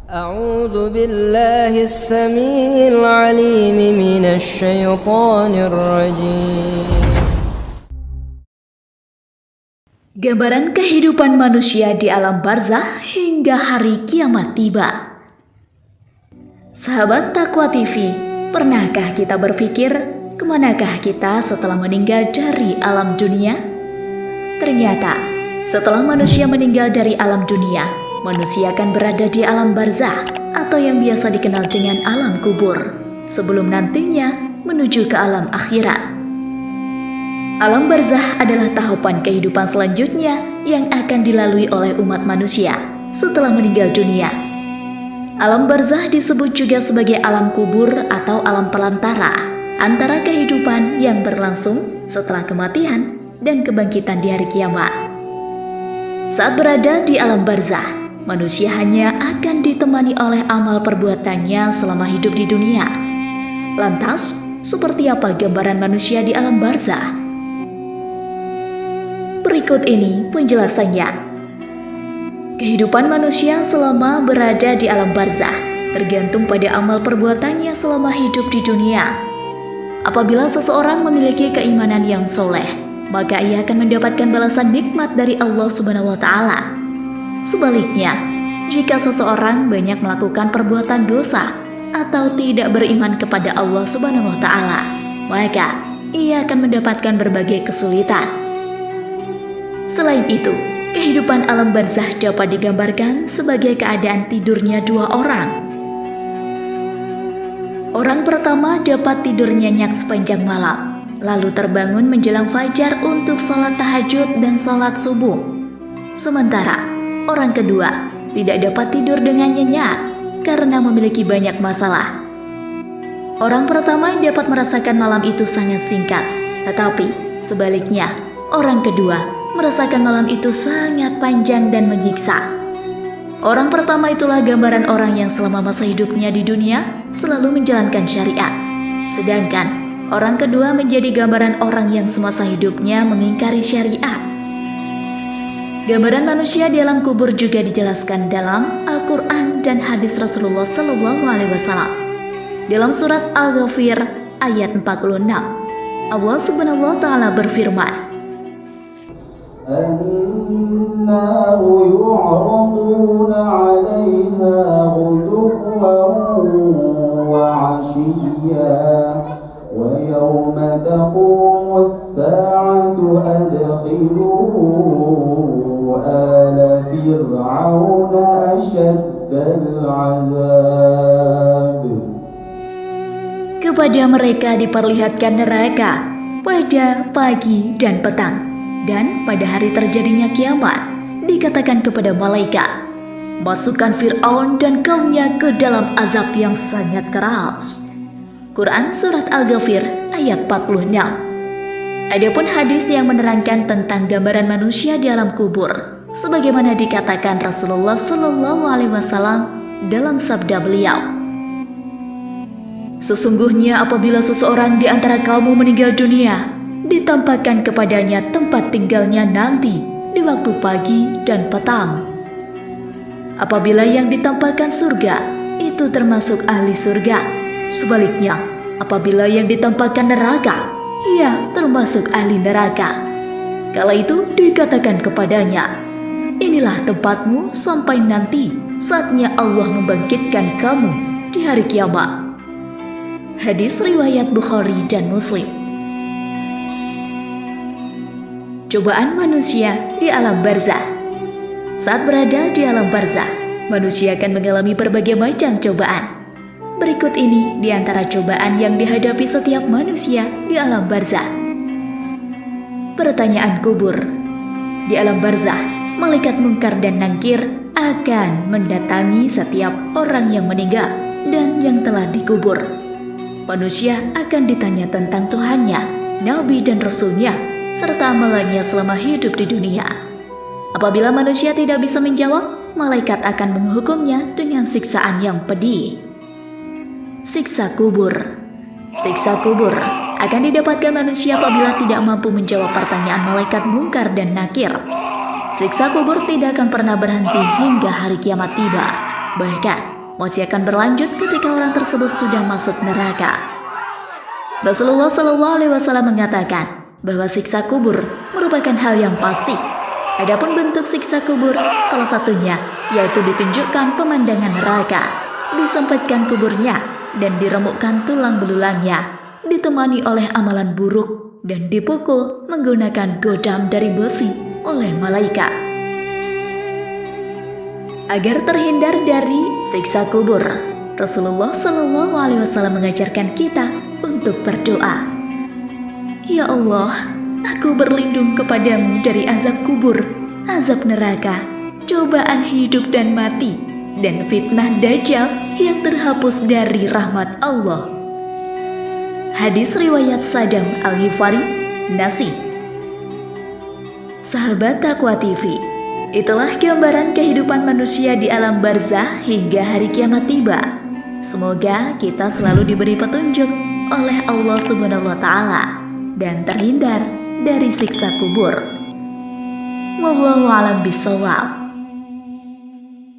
أعوذ بالله السميع العليم من الشيطان الرجيم. Gambaran kehidupan manusia di alam barzah hingga hari kiamat tiba. Sahabat Taqwa TV, pernahkah kita berpikir kemanakah kita setelah meninggal dari alam dunia? Ternyata, setelah manusia meninggal dari alam dunia, manusia akan berada di alam barzah atau yang biasa dikenal dengan alam kubur, sebelum nantinya menuju ke alam akhirat. Alam barzah adalah tahapan kehidupan selanjutnya yang akan dilalui oleh umat manusia setelah meninggal dunia. Alam barzah disebut juga sebagai alam kubur atau alam perantara antara kehidupan yang berlangsung setelah kematian dan kebangkitan di hari kiamat. Saat berada di alam barzah, manusia hanya akan ditemani oleh amal perbuatannya selama hidup di dunia. Lantas, seperti apa gambaran manusia di alam barzah? Berikut ini penjelasannya. Kehidupan manusia selama berada di alam barzah tergantung pada amal perbuatannya selama hidup di dunia. Apabila seseorang memiliki keimanan yang soleh, maka ia akan mendapatkan balasan nikmat dari Allah Subhanahu wa Ta'ala. Sebaliknya, jika seseorang banyak melakukan perbuatan dosa atau tidak beriman kepada Allah Subhanahu wa Ta'ala, maka ia akan mendapatkan berbagai kesulitan. Selain itu, kehidupan alam barzah dapat digambarkan sebagai keadaan tidurnya dua orang. Orang pertama dapat tidur nyenyak sepanjang malam, lalu terbangun menjelang fajar untuk sholat tahajud dan sholat subuh. Sementara, orang kedua tidak dapat tidur dengan nyenyak karena memiliki banyak masalah. Orang pertama dapat merasakan malam itu sangat singkat, tetapi sebaliknya, orang kedua merasakan malam itu sangat panjang dan menyiksa. Orang pertama itulah gambaran orang yang selama masa hidupnya di dunia selalu menjalankan syariat. Sedangkan orang kedua menjadi gambaran orang yang semasa hidupnya mengingkari syariat. Gambaran manusia di alam kubur juga dijelaskan dalam Al-Quran dan hadis Rasulullah SAW. Dalam surat Al-Ghafir ayat 46, Allah Subhanahu wa Ta'ala berfirman, النار يعرضون عليها غدوا وعشيا ويوم تقوم الساعة أدخلوا آل فرعون أشد العذاب. Kepada mereka diperlihatkan neraka pada pagi dan petang. Dan pada hari terjadinya kiamat, dikatakan kepada malaikat, masukkan Fir'aun dan kaumnya ke dalam azab yang sangat keras. Quran Surat Al-Ghafir ayat 46. Adapun hadis yang menerangkan tentang gambaran manusia di alam kubur, sebagaimana dikatakan Rasulullah SAW dalam sabda beliau, sesungguhnya apabila seseorang di antara kamu meninggal dunia, ditampakkan kepadanya tempat tinggalnya nanti di waktu pagi dan petang. Apabila yang ditampakkan surga, itu termasuk ahli surga. Sebaliknya, apabila yang ditampakkan neraka, ia termasuk ahli neraka. Kala itu dikatakan kepadanya, inilah tempatmu sampai nanti saatnya Allah membangkitkan kamu di hari kiamat. Hadis riwayat Bukhari dan Muslim. Cobaan manusia di alam barzah. Saat berada di alam barzah, manusia akan mengalami berbagai macam cobaan. Berikut ini di antara cobaan yang dihadapi setiap manusia di alam barzah. Pertanyaan kubur. Di alam barzah, malaikat mungkar dan nangkir akan mendatangi setiap orang yang meninggal dan yang telah dikubur. Manusia akan ditanya tentang Tuhannya, Nabi dan Rasulnya, serta amalannya selama hidup di dunia. Apabila manusia tidak bisa menjawab, malaikat akan menghukumnya dengan siksaan yang pedih. Siksa kubur. Siksa kubur akan didapatkan manusia apabila tidak mampu menjawab pertanyaan malaikat mungkar dan nakir. Siksa kubur tidak akan pernah berhenti hingga hari kiamat tiba. Bahkan, masih akan berlanjut ketika orang tersebut sudah masuk neraka. Rasulullah SAW mengatakan bahwa siksa kubur merupakan hal yang pasti. Adapun bentuk siksa kubur, salah satunya yaitu ditunjukkan pemandangan neraka, disempitkan kuburnya dan diremukkan tulang belulangnya, ditemani oleh amalan buruk dan dipukul menggunakan godam dari besi oleh malaikat. Agar terhindar dari siksa kubur, Rasulullah SAW mengajarkan kita untuk berdoa. Ya Allah, aku berlindung kepadamu dari azab kubur, azab neraka, cobaan hidup dan mati, dan fitnah Dajjal yang terhapus dari rahmat Allah. Hadis riwayat Sadam Al-Ghifari, Nasi. Sahabat Taqwa TV, itulah gambaran kehidupan manusia di alam barzah hingga hari kiamat tiba. Semoga kita selalu diberi petunjuk oleh Allah Subhanahu wa Ta'ala dan terhindar dari siksa kubur. Wallahu a'lam bishawab.